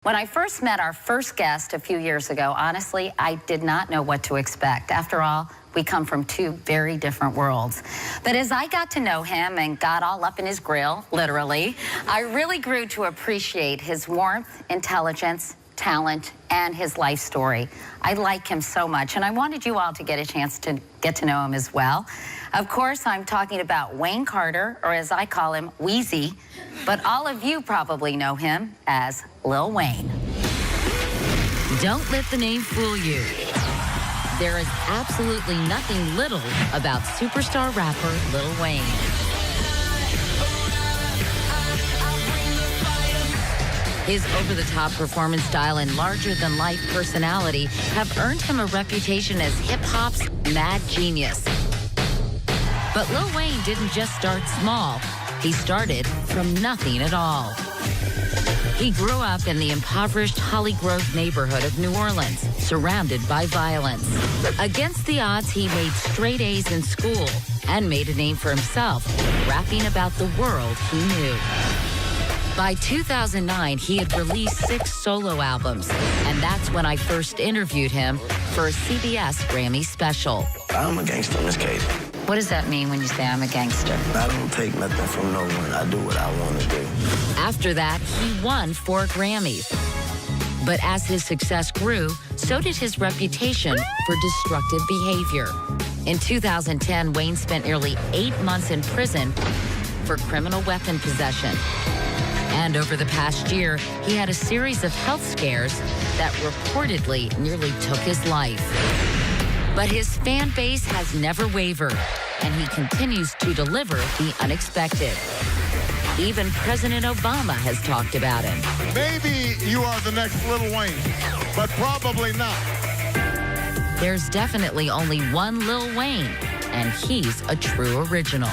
When I first met our first guest a few years ago, honestly, I did not know what to expect. After all, we come from two very different worlds. But as I got to know him and got all up in his grill, literally, I really grew to appreciate his warmth, intelligence, talent, and his life story. I like him so much, and I wanted you all to get a chance to get to know him as well. Of course, I'm talking about Wayne Carter, or as I call him, Wheezy, but all of you probably know him as Lil Wayne. Don't let the name fool you. There is absolutely nothing little about superstar rapper Lil Wayne. His over-the-top performance style and larger-than-life personality have earned him a reputation as hip-hop's mad genius. But Lil Wayne didn't just start small. He started from nothing at all. He grew up in the impoverished Holly Grove neighborhood of New Orleans, surrounded by violence. Against the odds, he made straight A's in school and made a name for himself, rapping about the world he knew. By 2009, he had released 6 solo albums, and that's when I first interviewed him for a CBS Grammy special. I'm a gangster, Miss Katie. What does that mean when you say I'm a gangster? I don't take nothing from no one. I do what I want to do. After that, he won 4 Grammys. But as his success grew, so did his reputation for destructive behavior. In 2010, Wayne spent nearly 8 months in prison for criminal weapon possession. And over the past year, he had a series of health scares that reportedly nearly took his life. But his fan base has never wavered, and he continues to deliver the unexpected. Even President Obama has talked about him. Maybe you are the next Lil Wayne, but probably not. There's definitely only one Lil Wayne, and he's a true original.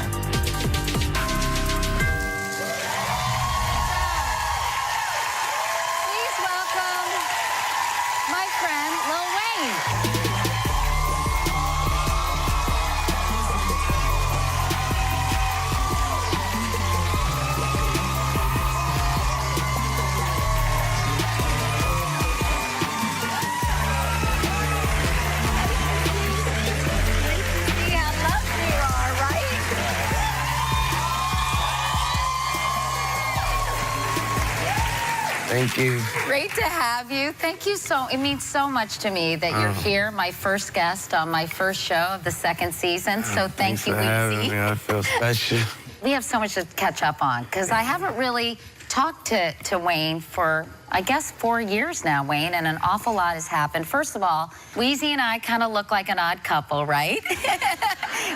Thank you. Great to have you. Thank you it means so much to me that you're here, my first guest on my first show of the 2nd season. So thank you, Wheezy. I feel special. We have so much to catch up on because I haven't really talked to Wayne for, I guess, 4 years now, Wayne, and an awful lot has happened. First of all, Wheezy and I kind of look like an odd couple, right?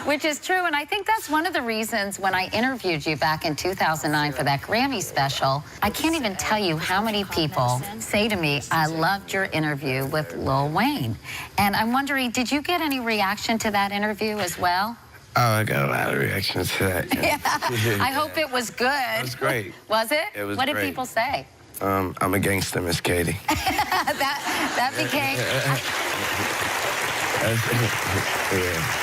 Which is true, and I think that's one of the reasons when I interviewed you back in 2009 for that Grammy special, I can't even tell you how many people say to me, I loved your interview with Lil Wayne. And I'm wondering, did you get any reaction to that interview as well? Oh, I got a lot of reactions to that. Yeah. I hope it was good. It was great. Was it? It was What great. did people say? I'm a gangster, Miss Katie. that became... Yeah.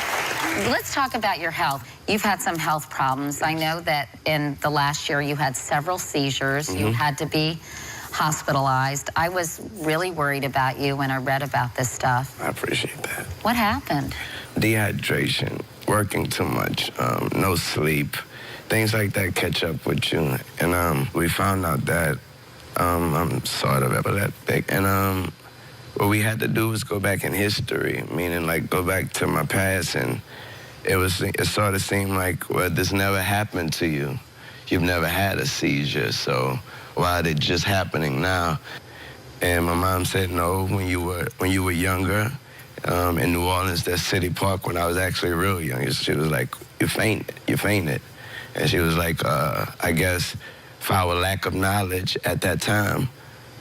Let's talk about your health. You've had some health problems. I know that in the last year you had several seizures. You had to be hospitalized. I was really worried about you when I read about this stuff. I appreciate that. What happened? Dehydration, working too much, no sleep, things like that catch up with you. And we found out that I'm sort of epileptic. And what we had to do was go back in history, meaning like go back to my past, and it sort of seemed like, well, this never happened to you. You've never had a seizure, so why is it just happening now? And my mom said, no, when you were younger, in New Orleans, that City Park, when I was actually real young, she was like, you fainted. And she was like, I guess for our lack of knowledge at that time,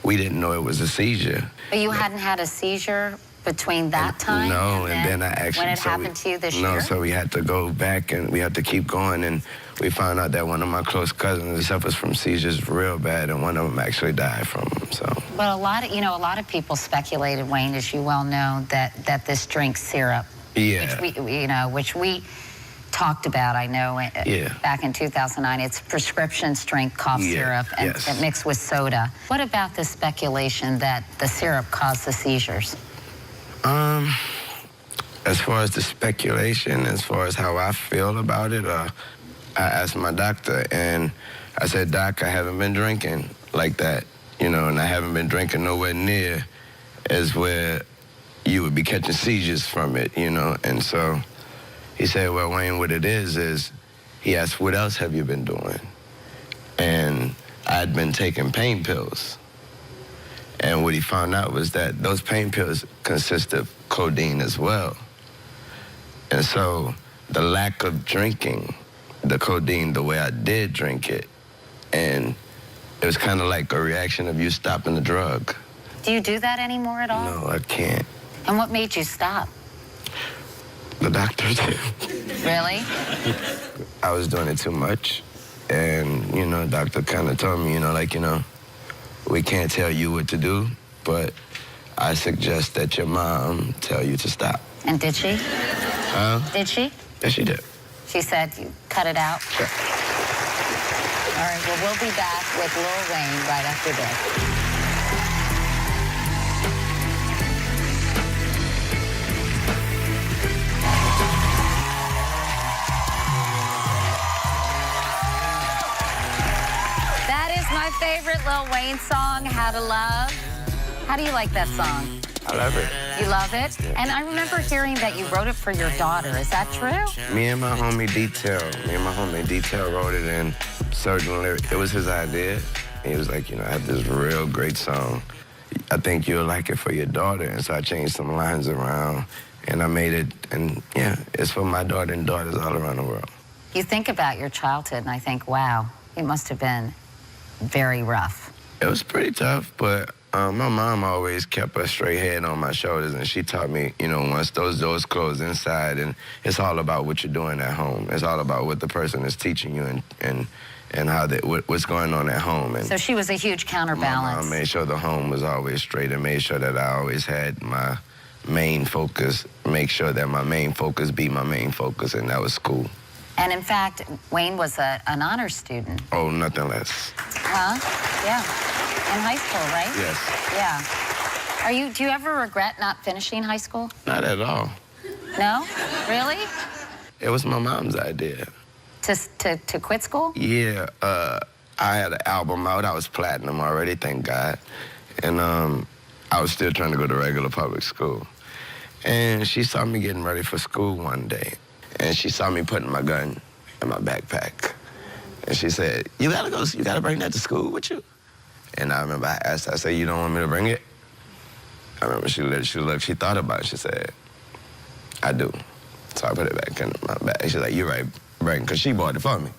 we didn't know it was a seizure. But you hadn't had a seizure between that time? No, and then I actually... When it happened to you this year? No, so we had to go back and we had to keep going, and we found out that one of my close cousins suffers from seizures real bad, and one of them actually died from them, so... But a lot of people speculated, Wayne, as you well know, that this drink syrup, yeah, which we talked about, I know, Yeah. back in 2009. It's prescription strength cough syrup and yes. mixed with soda. What about the speculation that the syrup caused the seizures? As far as the speculation, as far as how I feel about it, I asked my doctor, and I said, Doc, I haven't been drinking like that, and I haven't been drinking nowhere near as where you would be catching seizures from it, And so he said, well, Wayne, what it is he asked, what else have you been doing? And I'd been taking pain pills. And what he found out was that those pain pills consist of codeine as well. And so the lack of drinking the codeine the way I did drink it, and it was kind of like a reaction of you stopping the drug. Do you do that anymore at all? No, I can't. And what made you stop? The doctor did. Really? I was doing it too much. And, the doctor kind of told me, we can't tell you what to do, but I suggest that your mom tell you to stop. And did she? Did she? Yes, she did. She said you cut it out? Yeah. All right, well, we'll be back with Lil Wayne right after this. That is my favorite Lil Wayne song, How to Love. How do you like that song? I love it. You love it? And I remember hearing that you wrote it for your daughter. Is that true? Me and my homie Detail wrote it in certain lyrics. It was his idea. He was like, I have this real great song. I think you'll like it for your daughter. And so I changed some lines around, and I made it. And, it's for my daughter and daughters all around the world. You think about your childhood, and I think, wow, it must have been very rough. It was pretty tough, but my mom always kept a straight head on my shoulders, and she taught me, once those doors close inside, and it's all about what you're doing at home. It's all about what the person is teaching you and how what's going on at home. And so she was a huge counterbalance. My mom made sure the home was always straight and made sure that I always had my main focus, make sure that my main focus be my main focus, and that was school. And in fact, Wayne was an honors student. Oh, nothing less. Huh? Yeah. In high school, right? Yes. Yeah. Do you ever regret not finishing high school? Not at all. No? Really? It was my mom's idea. To quit school? Yeah. I had an album out. I was platinum already, thank God. And I was still trying to go to regular public school. And she saw me getting ready for school one day. And she saw me putting my gun in my backpack. And she said, you gotta bring that to school with you? And I remember I asked her, I said, you don't want me to bring it? I remember she looked, she thought about it, she said, I do. So I put it back in my bag. She's like, you're right, because she bought it for me.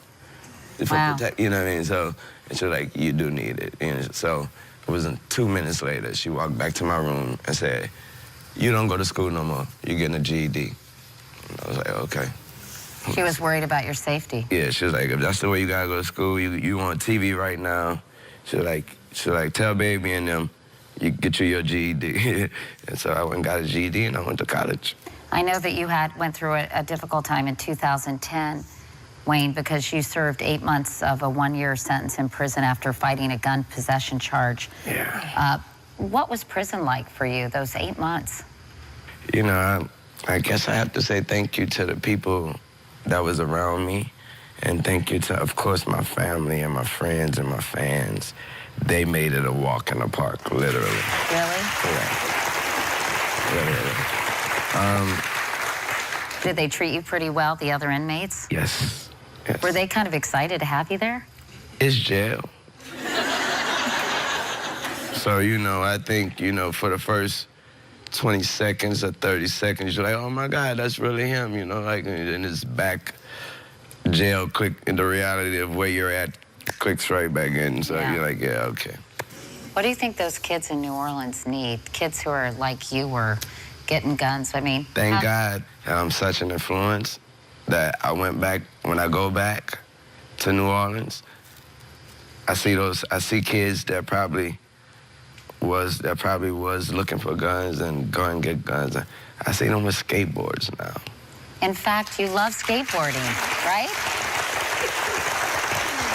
Wow. You know what I mean? So, and she was like, you do need it. And so it wasn't 2 minutes later, she walked back to my room and said, you don't go to school no more. You're getting a GED. And I was like, okay. She was worried about your safety. Yeah, she was like, if that's the way you gotta go to school, you on TV right now. She was like, tell baby and them, you get you your GED. And so I went and got a GED and I went to college. I know that you went through a difficult time in 2010, Wayne, because you served 8 months of a 1-year sentence in prison after fighting a gun possession charge. Yeah. What was prison like for you, those 8 months? I guess I have to say thank you to the people that was around me, and thank you to, of course, my family and my friends and my fans. They made it a walk in the park, literally. Really? Yeah. Literally. Did they treat you pretty well, the other inmates? Yes. Were they kind of excited to have you there? It's jail. So, I think, for the first 20 seconds or 30 seconds, you're like, oh my God, that's really him, and it's back, jail click into reality of where you're at, clicks right back in. So You're like, yeah, okay. What do you think those kids in New Orleans need? Kids who are like you were getting guns, Thank God that I'm such an influence that when I go back to New Orleans, I see kids that probably was looking for guns and go and get guns. I see them with skateboards now. In fact, you love skateboarding, right?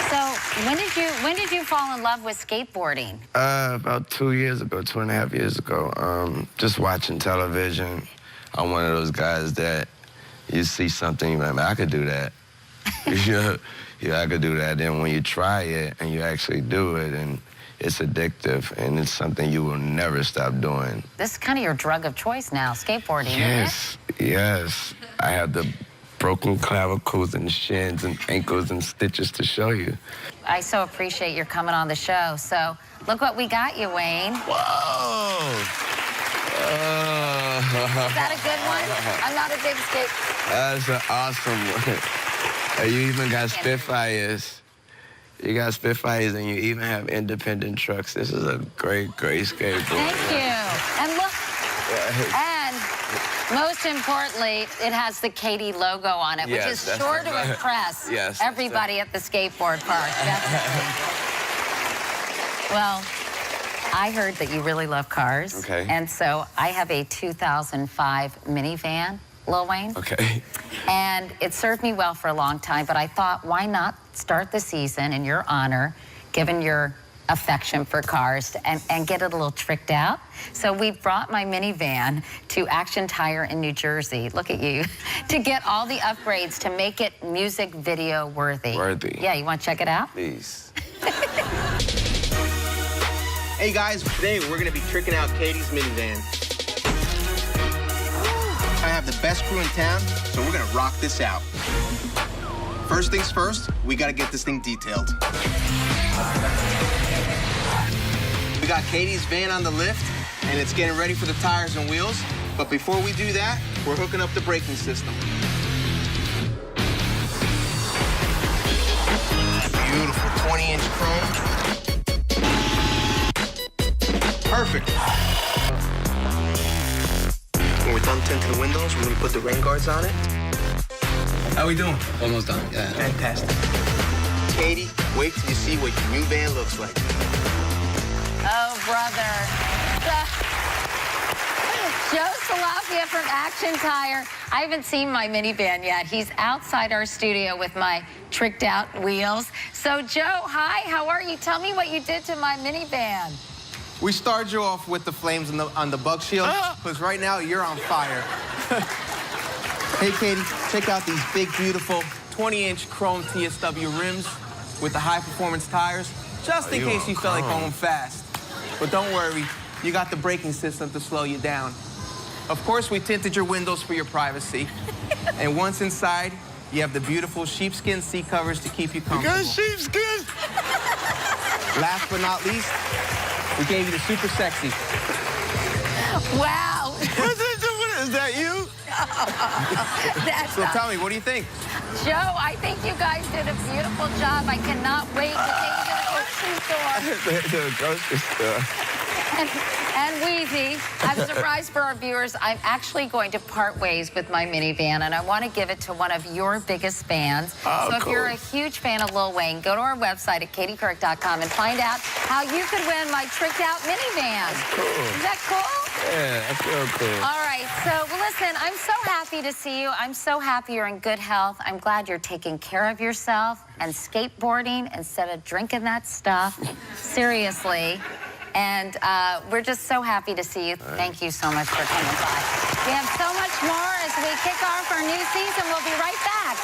So when did you fall in love with skateboarding? About 2 years ago, 2.5 years ago. Just watching television. I'm one of those guys that you see something, you're like, man, I could do that. Yeah, I could do that. Then when you try it and you actually do it, and it's addictive, and it's something you will never stop doing. This is kind of your drug of choice now, skateboarding, Yes, isn't it? yes. I have the broken clavicles and shins and ankles and stitches to show you. I so appreciate your coming on the show. So look what we got you, Wayne. Whoa! Is that a good one? I'm not a big skate. That's an awesome one. And you even got Spitfires. You got Spitfires, and you even have independent trucks. This is a great, great skateboard. Thank you. And look, and most importantly, it has the Katie logo on it, which Yes, is sure to impress Yes, everybody at the skateboard park, definitely. Well, I heard that you really love cars. Okay. And so I have a 2005 minivan, Lil Wayne. Okay. And it served me well for a long time, but I thought, why not start the season in your honor, given your affection for cars, and get it a little tricked out. So we brought my minivan to Action Tire in New Jersey, look at you, to get all the upgrades to make it music video worthy. Worthy. Yeah, you want to check it out? Please. Hey guys, today we're gonna be tricking out Katie's minivan. I have the best crew in town, so we're gonna rock this out. First things first, we gotta get this thing detailed. We got Katie's van on the lift, and it's getting ready for the tires and wheels. But before we do that, we're hooking up the braking system. Beautiful 20-inch chrome. Perfect. When we're done tinting the windows, we're gonna put the rain guards on it. How we doing? Almost done, yeah. Fantastic. Katie, wait till you see what your new van looks like. Oh, brother. Joe Salafia from Action Tire. I haven't seen my minivan yet. He's outside our studio with my tricked out wheels. So, Joe, hi, how are you? Tell me what you did to my minivan. We started you off with the flames on the bug shield, because right now you're on fire. Hey, Katie, check out these big, beautiful 20-inch chrome TSW rims with the high-performance tires, just in case you felt like going fast. But don't worry, you got the braking system to slow you down. Of course, we tinted your windows for your privacy. And once inside, you have the beautiful sheepskin seat covers to keep you comfortable. You got sheepskin? Last but not least, we gave you the super sexy. Wow. Is that you? That's So tell me, what do you think? Joe, I think you guys did a beautiful job. I cannot wait to take you to the grocery store. The grocery store. And Wheezy, as a surprise for our viewers, I'm actually going to part ways with my minivan, and I want to give it to one of your biggest fans. Oh, so if cool. you're a huge fan of Lil Wayne, go to our website at katiekirk.com and find out how you could win my tricked out minivan. That's cool. Is that cool? Yeah, that's real cool. All right, so well, listen, I'm so happy to see you. I'm so happy you're in good health. I'm glad you're taking care of yourself and skateboarding instead of drinking that stuff. Seriously. And we're just so happy to see you. Thank you so much for coming by. We have so much more as we kick off our new season. We'll be right back.